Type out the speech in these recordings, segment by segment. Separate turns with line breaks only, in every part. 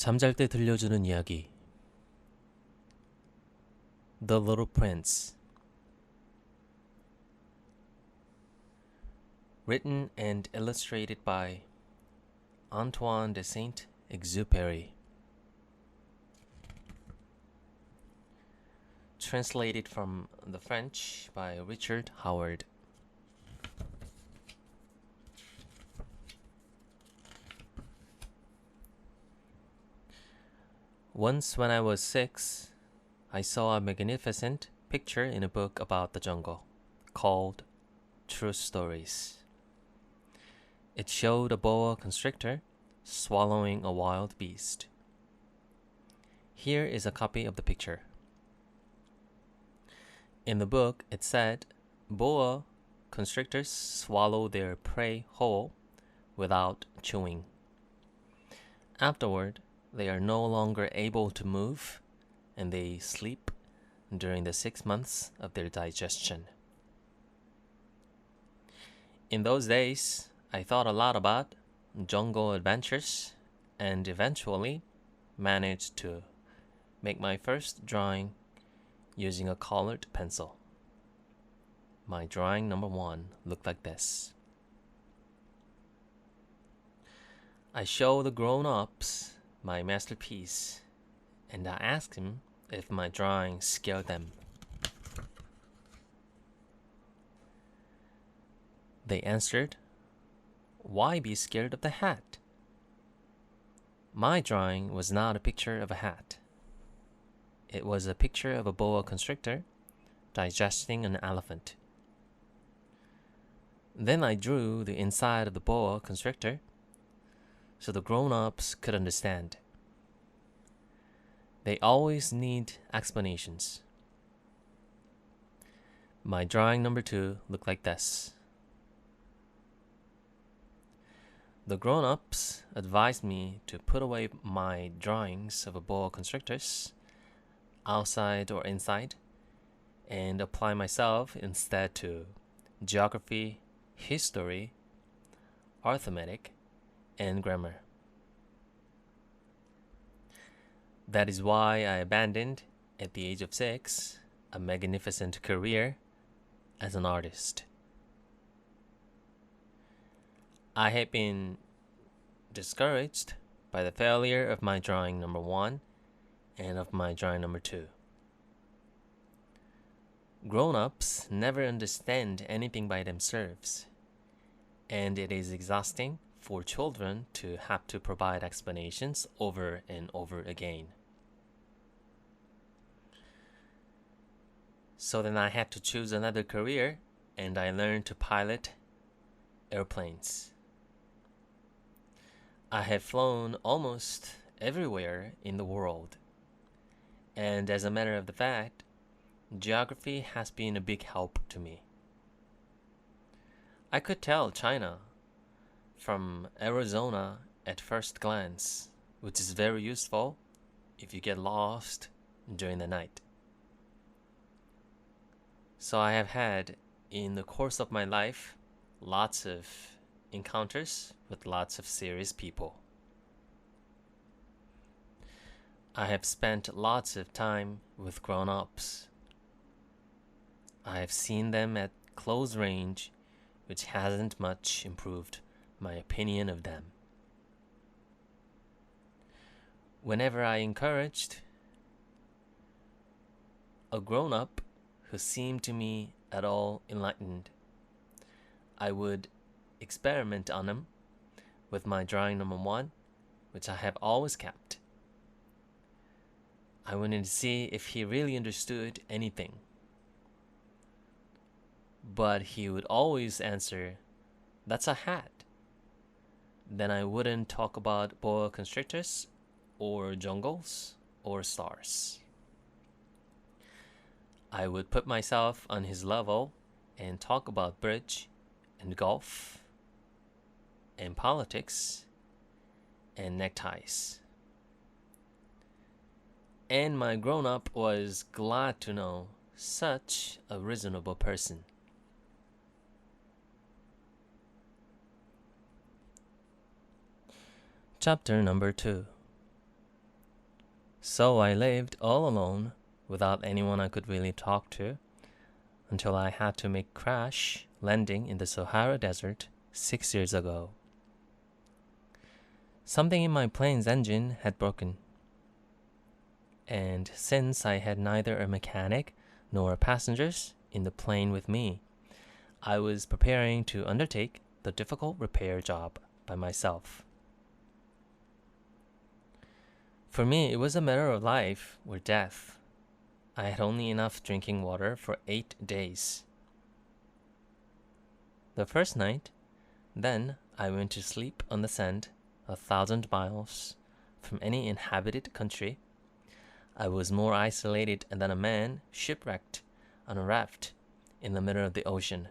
잠잘 때 들려주는 이야기 The Little Prince. Written and illustrated by Antoine de Saint-Exupéry. Translated from the French by Richard Howard. Once when I was 6, I saw a magnificent picture in a book about the jungle called True Stories. It showed a boa constrictor swallowing a wild beast. Here is a copy of the picture. In the book, it said, boa constrictors swallow their prey whole without chewing. Afterward, they are no longer able to move, and they sleep during the 6 months of their digestion. In those days, I thought a lot about jungle adventures and eventually managed to make my first drawing using a colored pencil. My drawing number 1 looked like this. I show the grown-ups my masterpiece, and I asked him if my drawing scared them. They answered, "Why be scared of the hat?" My drawing was not a picture of a hat. It was a picture of a boa constrictor digesting an elephant. Then I drew the inside of the boa constrictor so the grown-ups could understand. They always need explanations. My drawing number 2 looked like this. The grown-ups advised me to put away my drawings of a boa constrictors outside or inside and apply myself instead to geography, history, arithmetic, and grammar. That is why I abandoned, at the age of 6, a magnificent career as an artist. I had been discouraged by the failure of my drawing number 1 and of my drawing number 2. Grown-ups never understand anything by themselves, and it is exhausting for children to have to provide explanations over and over again. So then I had to choose another career, and I learned to pilot airplanes. I have flown almost everywhere in the world, and as a matter of the fact, geography has been a big help to me. I could tell China from Arizona at first glance, which is very useful if you get lost during the night. So I have had, in the course of my life, lots of encounters with lots of serious people. I have spent lots of time with grown-ups. I have seen them at close range, which hasn't much improved my opinion of them. Whenever I encouraged a grown-up who seemed to me at all enlightened, I would experiment on him with my drawing number 1, which I have always kept. I wanted to see if he really understood anything. But he would always answer, "That's a hat." Then I wouldn't talk about boa constrictors or jungles or stars. I would put myself on his level and talk about bridge and golf and politics and neckties. And my grown-up was glad to know such a reasonable person. Chapter number 2. So I lived all alone without anyone I could really talk to until I had to make crash landing in the Sahara Desert 6 years ago. Something in my plane's engine had broken. And since I had neither a mechanic nor passengers in the plane with me, I was preparing to undertake the difficult repair job by myself. For me, it was a matter of life or death. I had only enough drinking water for 8 days. The first night, then I went to sleep on the sand 1,000 miles from any inhabited country. I was more isolated than a man shipwrecked on a raft in the middle of the ocean.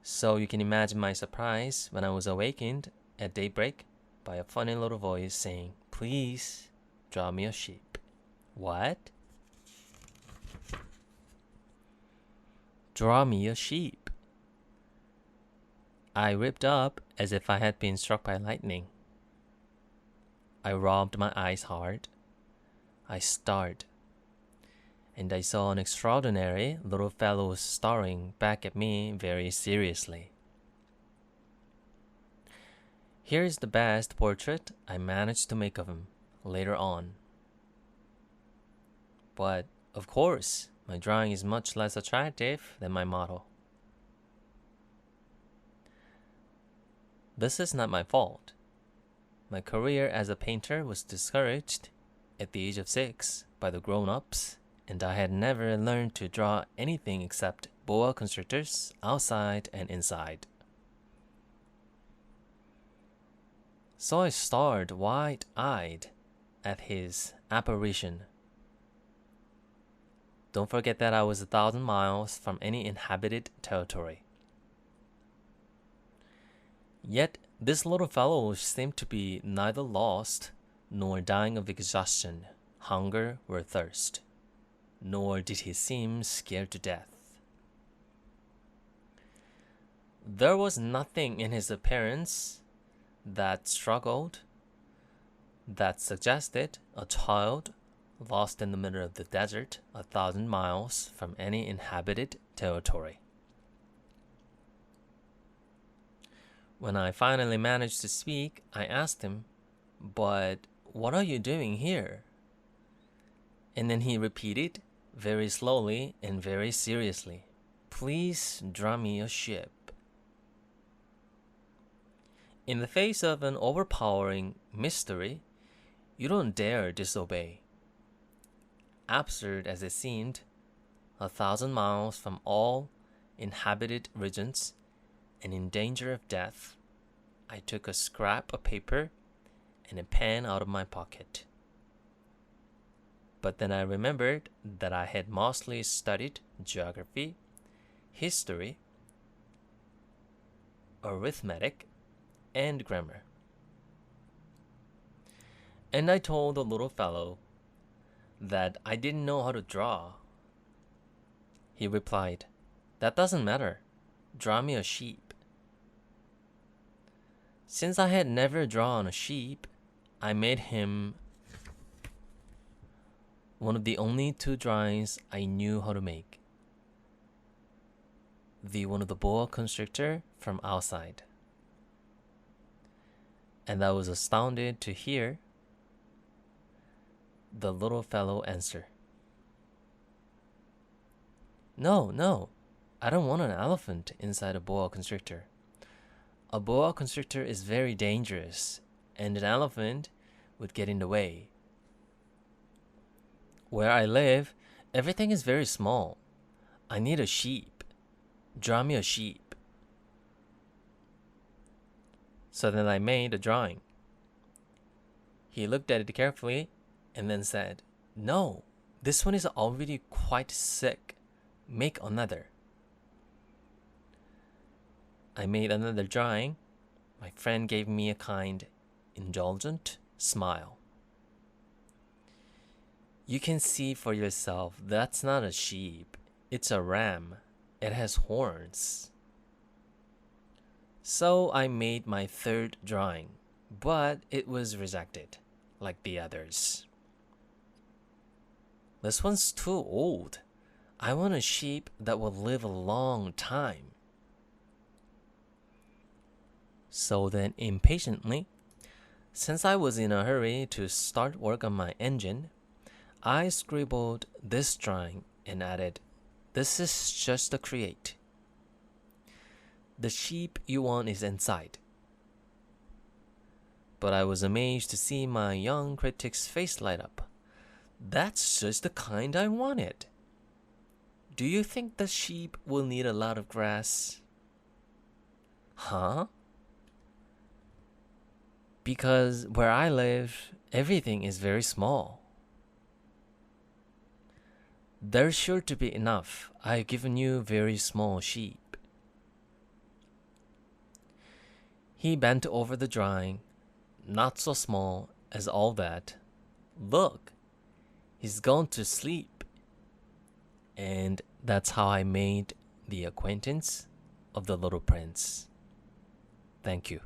So you can imagine my surprise when I was awakened at daybreak by a funny little voice saying, "Please, draw me a sheep." What? Draw me a sheep. I ripped up as if I had been struck by lightning. I rubbed my eyes hard. I stared. And I saw an extraordinary little fellow staring back at me very seriously. Here is the best portrait I managed to make of him later on. But, of course, my drawing is much less attractive than my model. This is not my fault. My career as a painter was discouraged at the age of 6 by the grown-ups, and I had never learned to draw anything except boa constrictors outside and inside. So I stared wide-eyed at his apparition. Don't forget that I was 1,000 miles from any inhabited territory. Yet this little fellow seemed to be neither lost nor dying of exhaustion, hunger, or thirst, nor did he seem scared to death. There was nothing in his appearance that struggled, that suggested a child lost in the middle of the desert 1,000 miles from any inhabited territory. When I finally managed to speak, I asked him, "But what are you doing here?" And then he repeated, very slowly and very seriously, "Please draw me a ship." In the face of an overpowering mystery, you don't dare disobey. Absurd as it seemed, 1,000 miles from all inhabited regions and in danger of death, I took a scrap of paper and a pen out of my pocket. But then I remembered that I had mostly studied geography, history, arithmetic, and grammar. And I told the little fellow that I didn't know how to draw. He replied, "That doesn't matter. Draw me a sheep." Since I had never drawn a sheep, I made him one of the only 2 drawings I knew how to make. The one of the boa constrictor from outside. And I was astounded to hear the little fellow answer, No, I don't want an elephant inside a boa constrictor. A boa constrictor is very dangerous, and an elephant would get in the way. Where I live, everything is very small. I need a sheep. Draw me a sheep. So then I made a drawing. He looked at it carefully and then said, "No, this one is already quite sick. Make another." I made another drawing. My friend gave me a kind, indulgent smile. "You can see for yourself, that's not a sheep. It's a ram. It has horns." So I made my 3rd drawing, but it was rejected. like the others. This one's too old. I want a sheep that will live a long time. So then, impatiently, since I was in a hurry to start work on my engine, I scribbled this drawing and added, "This is just a create. The sheep you want is inside." But I was amazed to see my young critic's face light up. "That's just the kind I wanted. Do you think the sheep will need a lot of grass?" Huh? Because where I live, everything is very small. There's sure to be enough. I've given you very small sheep. He bent over the drawing, not so small as all that. Look, he's gone to sleep. And that's how I made the acquaintance of the little prince. Thank you.